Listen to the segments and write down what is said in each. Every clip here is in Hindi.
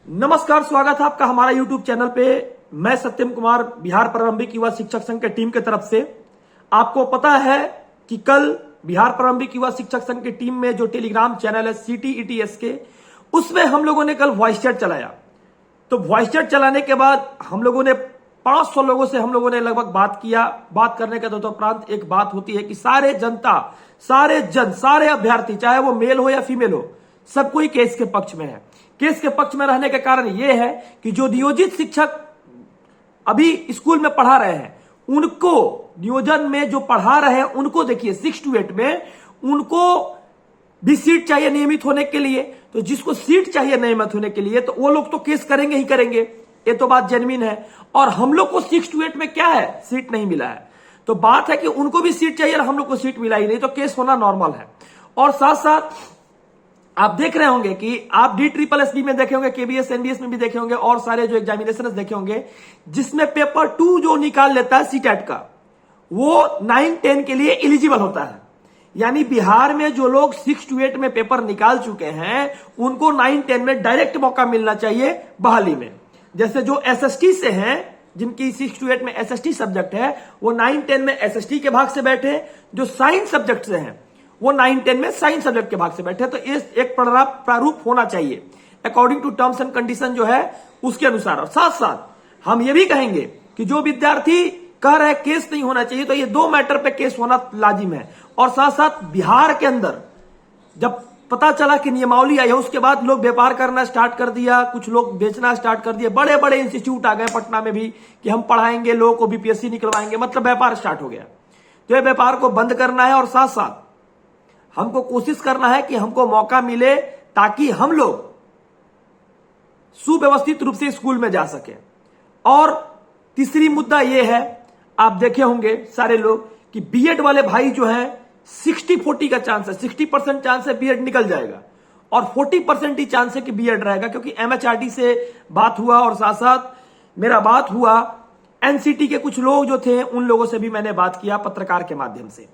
नमस्कार, स्वागत है आपका हमारा YouTube चैनल पे। मैं सत्यम कुमार बिहार प्रारंभिक युवा शिक्षक संघ के टीम की तरफ से। आपको पता है कि कल बिहार प्रारंभिक युवा शिक्षक संघ की टीम में जो टेलीग्राम चैनल है CTETS के, उसमें हम लोगों ने कल वॉइस चैट चलाया। तो वॉइस चैट चलाने के बाद हम लोगों ने 500 लोगों से हम लोगों ने लगभग बात किया। बात करने के तदुपरांत एक बात होती है कि सारे जनता, सारे अभ्यर्थी, चाहे वो मेल हो या फीमेल हो, सब कोई केस के पक्ष में है। केस के पक्ष में रहने के कारण यह है कि जो नियोजित शिक्षक अभी स्कूल में पढ़ा रहे हैं, उनको नियोजन में जो पढ़ा रहे हैं उनको देखिए 6 to 8 में उनको भी सीट चाहिए नियमित होने के लिए। तो जिसको सीट चाहिए नियमित होने के लिए तो वो लोग तो केस करेंगे ही करेंगे, ये तो बात जेन्युइन है। और हम लोग को 6 to 8 में क्या है, सीट नहीं मिला है। तो बात है कि उनको भी सीट चाहिए और हम लोग को सीट मिला ही नहीं, तो केस होना नॉर्मल है। और साथ साथ आप देख रहे होंगे कि आप DSSS में देखे होंगे, KBS NBS में भी देखे होंगे और सारे जो एग्जामिनेशन देखे होंगे, जिसमें पेपर 2 जो निकाल लेता है CTET का, वो 9-10 के लिए एलिजिबल होता है। यानी बिहार में जो लोग 6 to 8 में पेपर निकाल चुके हैं, उनको 9-10 में डायरेक्ट मौका मिलना चाहिए बहाली में। जैसे जो SST से हैं, जिनकी 6 to 8 में SST सब्जेक्ट है, वो 9-10 में SST के भाग से बैठे। जो साइंस सब्जेक्ट से हैं, वो 9-10 में साइंस सब्जेक्ट के भाग से बैठे। तो इस एक प्रारूप होना चाहिए according to terms and condition जो है उसके अनुसार। और साथ साथ हम ये भी कहेंगे कि जो विद्यार्थी कह रहे हैं केस नहीं होना चाहिए, तो ये 2 मैटर पे केस होना लाजिम है। और साथ साथ बिहार के अंदर जब पता चला कि नियमावली आई है, उसके बाद लोग व्यापार करना स्टार्ट कर दिया, कुछ लोग बेचना स्टार्ट कर दिए। बड़े बड़े इंस्टीट्यूट आ गए पटना में भी कि हम पढ़ाएंगे, लोगों को BPSC निकलवाएंगे, मतलब व्यापार स्टार्ट हो गया। तो ये व्यापार को बंद करना है और साथ साथ हमको कोशिश करना है कि हमको मौका मिले ताकि हम लोग सुव्यवस्थित रूप से स्कूल में जा सके। और तीसरी मुद्दा यह है, आप देखे होंगे सारे लोग कि बीएड वाले भाई जो हैं 60-40 का चांस है, 60% चांस है बीएड निकल जाएगा और 40% ही चांस है कि बीएड रहेगा। क्योंकि MHRD से बात हुआ और साथ साथ मेरा बात हुआ NCT के कुछ लोग जो थे, उन लोगों से भी मैंने बात किया पत्रकार के माध्यम से।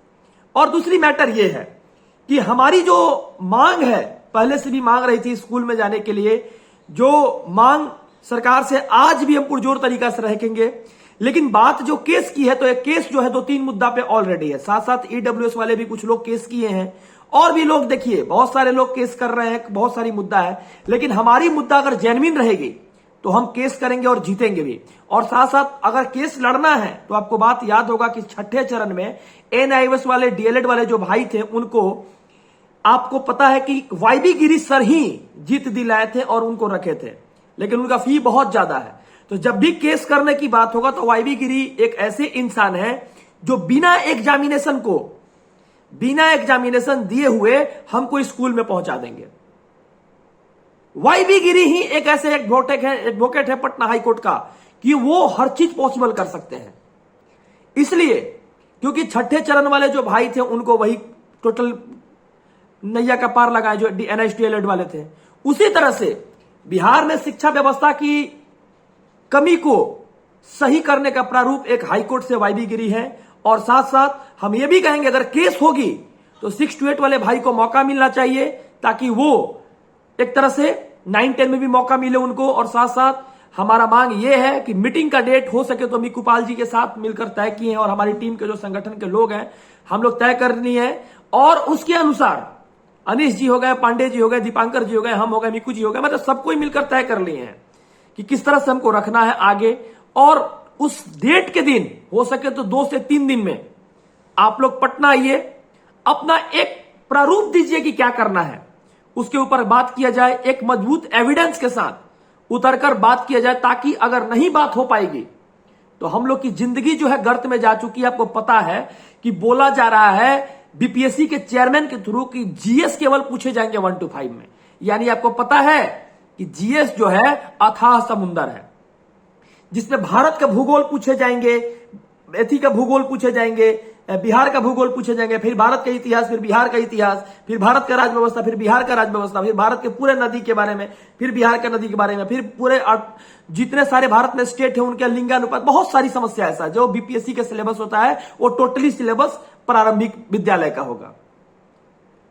और दूसरी मैटर यह है कि हमारी जो मांग है, पहले से भी मांग रही थी स्कूल में जाने के लिए, जो मांग सरकार से आज भी हम पुरजोर तरीका से रखेंगे। लेकिन बात जो केस की है, तो एक केस जो है 2-3 मुद्दा पे ऑलरेडी है। साथ साथ EWS वाले भी कुछ लोग केस किए हैं और भी लोग देखिए बहुत सारे लोग केस कर रहे हैं, बहुत सारी मुद्दा है। लेकिन हमारी मुद्दा अगर जेन्युइन रहेगी तो हम केस करेंगे और जीतेंगे भी। और साथ साथ अगर केस लड़ना है तो आपको बात याद होगा कि 6ठे चरण में NIOS वाले, DLED वाले जो भाई थे, उनको आपको पता है कि YB गिरी सर ही जीत दिलाए थे और उनको रखे थे, लेकिन उनका फी बहुत ज्यादा है। तो जब भी केस करने की बात होगा तो YB गिरी एक ऐसे इंसान है जो बिना एग्जामिनेशन दिए हुए हमको स्कूल में पहुंचा देंगे। YB गिरी ही एक ऐसे एडवोकेट है पटना हाई कोर्ट का कि वो हर चीज पॉसिबल कर सकते हैं। इसलिए क्योंकि 6ठे चरण वाले जो भाई थे, उनको वही टोटल नैया का पार लगाए जो NIOS DLED वाले थे। उसी तरह से बिहार में शिक्षा व्यवस्था की कमी को सही करने का प्रारूप एक हाईकोर्ट से YB गिरी है। और साथ साथ हम ये भी कहेंगे अगर केस होगी तो 6 to 8 वाले भाई को मौका मिलना चाहिए, ताकि वो एक तरह से 9-10 में भी मौका मिले उनको। और साथ साथ हमारा मांग यह है कि मीटिंग का डेट हो सके तो मिकुपाल जी के साथ मिलकर तय किए हैं और हमारी टीम के जो संगठन के लोग हैं, हम लोग तय करनी है। और उसके अनुसार अनीश जी हो गए, पांडे जी हो गए, दीपांकर जी हो गए, हम हो गए, मिकू जी हो गए, मतलब सबको ही मिलकर तय कर लिए हैं कि किस तरह से हमको रखना है आगे। और उस डेट के दिन हो सके तो 2 से 3 दिन में आप लोग पटना आइए, अपना एक प्रारूप दीजिए कि क्या करना है, उसके ऊपर बात किया जाए, एक मजबूत एविडेंस के साथ उतरकर बात किया जाए। ताकि अगर नहीं बात हो पाएगी तो हम लोग की जिंदगी जो है गर्त में जा चुकी है। आपको पता है कि बोला जा रहा है BPSC के चेयरमैन के थ्रू कि GS केवल पूछे जाएंगे 1 to 5 में। यानी आपको पता है कि GS जो है अथाह समुंदर है, जिसमें भारत का भूगोल पूछे जाएंगे, एथी का भूगोल पूछे जाएंगे, बिहार का भूगोल पूछे जाएंगे, फिर भारत का इतिहास, फिर बिहार का इतिहास, फिर भारत का राज्य व्यवस्था, फिर बिहार का राज्य व्यवस्था, फिर भारत के पूरे नदी के बारे में, फिर बिहार के नदी के बारे में, फिर पूरे जितने सारे भारत में स्टेट है उनके लिंगानुपात, बहुत सारी समस्या ऐसा जो BPSC का सिलेबस होता है वो टोटली सिलेबस प्रारंभिक विद्यालय का होगा।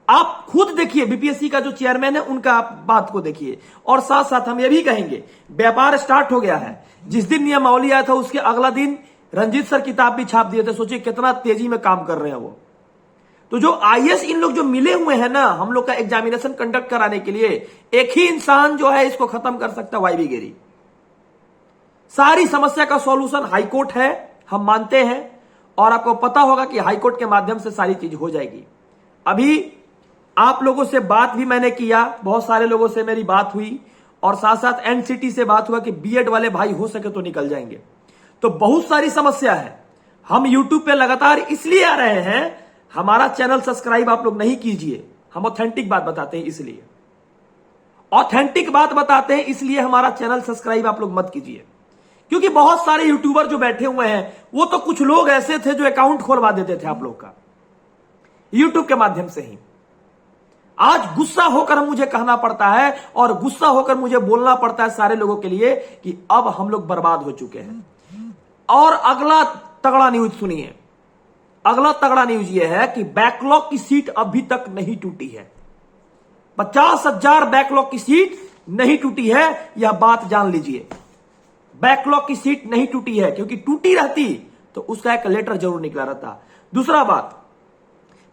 आप खुद देखिए, बीपीएससी का जो चेयरमैन है उनका आप बात को देखिए। और साथ साथ हम ये भी कहेंगे, व्यापार स्टार्ट हो गया है। जिस दिन नियमावली आया था उसके अगला दिन रंजीत सर किताब भी छाप दिए थे। सोचिए कितना तेजी में काम कर रहे हैं वो। तो जो आईएएस इन लोग जो मिले हुए हैं ना हम लोग का एग्जामिनेशन कंडक्ट कराने के लिए, एक ही इंसान जो है इसको खत्म कर सकता है, वाईबी गिरी। सारी समस्या का सॉल्यूशन हाईकोर्ट है, हम मानते हैं। और आपको पता होगा कि हाईकोर्ट के माध्यम से सारी चीज हो जाएगी। अभी आप लोगों से बात भी मैंने किया, बहुत सारे लोगों से मेरी बात हुई, और साथ साथ एनसीटी से बात हुआ कि बीएड वाले भाई हो सके तो निकल जाएंगे। तो बहुत सारी समस्या है। हम यूट्यूब पे लगातार इसलिए आ रहे हैं, हमारा चैनल सब्सक्राइब आप लोग नहीं कीजिए। हम ऑथेंटिक बात बताते हैं, इसलिए ऑथेंटिक बात बताते हैं, इसलिए हमारा चैनल सब्सक्राइब आप लोग मत कीजिए। क्योंकि बहुत सारे यूट्यूबर जो बैठे हुए हैं, वो तो कुछ लोग ऐसे थे जो अकाउंट खोलवा देते थे आप लोग का यूट्यूब के माध्यम से ही। आज गुस्सा होकर मुझे कहना पड़ता है और गुस्सा होकर मुझे बोलना पड़ता है सारे लोगों के लिए कि अब हम लोग बर्बाद हो चुके हैं। और अगला तगड़ा न्यूज सुनिए। अगला तगड़ा न्यूज यह है कि बैकलॉग की सीट अभी तक नहीं टूटी है। 50,000 बैकलॉग की सीट नहीं टूटी है, यह बात जान लीजिए। बैकलॉग की सीट नहीं टूटी है, क्योंकि टूटी रहती तो उसका एक लेटर जरूर निकला रहता। दूसरा बात,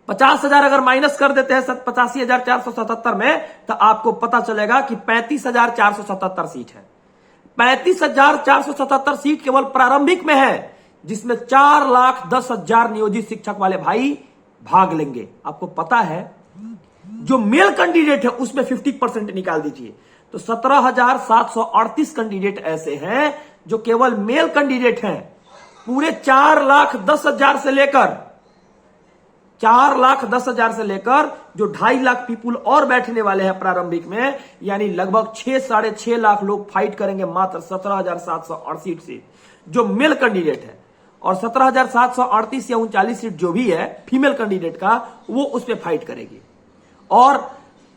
50,000 अगर माइनस कर देते हैं 85,477 में, तो आपको पता चलेगा कि 35,477 सीट है। 35,477 सीट केवल प्रारंभिक में है, जिसमें 4,10,000 नियोजित शिक्षक वाले भाई भाग लेंगे। आपको पता है जो मेल कैंडिडेट है उसमें 50% निकाल दीजिए, तो 17,738 कैंडिडेट ऐसे हैं जो केवल मेल कैंडिडेट हैं। पूरे 4,10,000 से लेकर 4,10,000 से लेकर जो 2.5 लाख पीपुल और बैठने वाले हैं प्रारंभिक में, यानी लगभग 6-6.5 लाख लोग फाइट करेंगे मात्र 17,738 सीट जो मेल कैंडिडेट है। और 17,738 या 39 सीट जो भी है फीमेल कैंडिडेट का, वो उस पर फाइट करेगी। और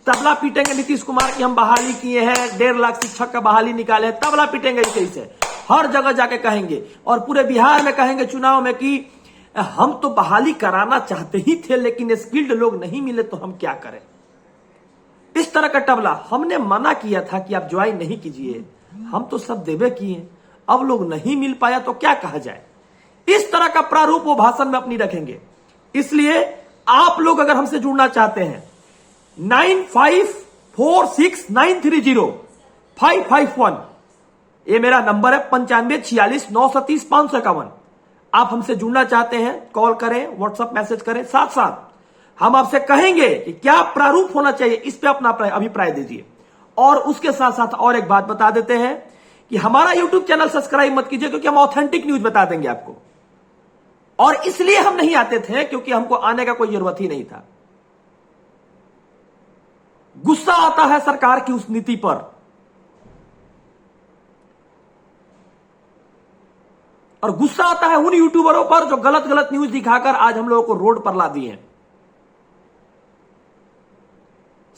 तबला पीटेंगे नीतीश कुमार की हम बहाली किए हैं, 1.5 लाख शिक्षक का बहाली निकाले, तबला पीटेंगे इसे हर जगह जाके कहेंगे। और पूरे बिहार में कहेंगे चुनाव में कि हम तो बहाली कराना चाहते ही थे, लेकिन स्किल्ड लोग नहीं मिले तो हम क्या करें। इस तरह का तबला हमने मना किया था कि आप ज्वाइन नहीं कीजिए, हम तो सब देवे किए, अब लोग नहीं मिल पाया तो क्या कहा जाए। इस तरह का प्रारूप वो भाषण में अपनी रखेंगे। इसलिए आप लोग अगर हमसे जुड़ना चाहते हैं 9546930551, ये मेरा नंबर है। 9546930551। आप हमसे जुड़ना चाहते हैं, कॉल करें, व्हाट्सएप मैसेज करें। साथ साथ हम आपसे कहेंगे कि क्या प्रारूप होना चाहिए, इस पे अपना अभिप्राय दीजिए। और उसके साथ साथ और एक बात बता देते हैं कि हमारा यूट्यूब चैनल सब्सक्राइब मत कीजिए, क्योंकि हम ऑथेंटिक न्यूज बता देंगे आपको। और इसलिए हम नहीं आते थे क्योंकि हमको आने का कोई जरूरत ही नहीं था। गुस्सा आता है सरकार की उस नीति पर, और गुस्सा आता है उन यूट्यूबरों पर जो गलत गलत न्यूज दिखाकर आज हम लोगों को रोड पर ला दिए हैं।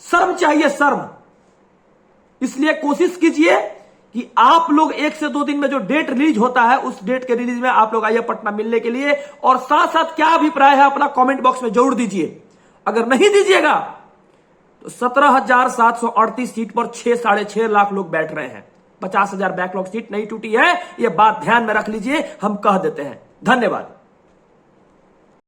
शर्म चाहिए, शर्म। इसलिए कोशिश कीजिए कि आप लोग 1 से 2 दिन में जो डेट रिलीज होता है, उस डेट के रिलीज में आप लोग आइए पटना मिलने के लिए। और साथ साथ क्या अभिप्राय है अपना कमेंट बॉक्स में जरूर दीजिए। अगर नहीं दीजिएगा तो 17,738 सीट पर 6-6.5 लाख लोग बैठ रहे हैं। 50,000 बैकलॉग सीट नहीं टूटी है, यह बात ध्यान में रख लीजिए, हम कह देते हैं। धन्यवाद।